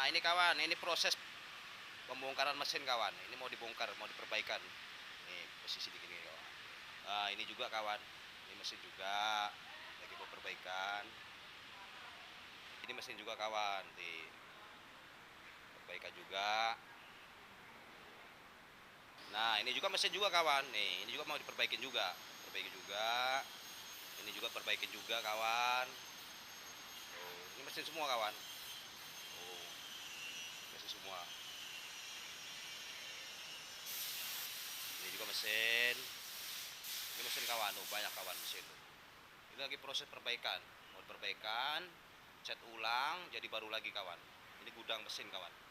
Nah ini kawan, ini proses pembongkaran mesin kawan. Ini mau dibongkar, mau diperbaikan. Nih posisi di gini kawan. Nah ini juga kawan, ini mesin juga lagi mau perbaikan. Ini mesin juga kawan, nih perbaikan juga. Nah ini juga mesin juga kawan, nih ini juga mau diperbaikin juga, perbaiki juga. Ini juga perbaikin juga kawan. Tuh, ini mesin semua kawan. Tuh, mesin semua. Ini juga mesin. Ini mesin kawan, oh banyak kawan mesin tuh. Ini lagi proses perbaikan, mau perbaikan, cat ulang, jadi baru lagi kawan. Ini gudang mesin kawan.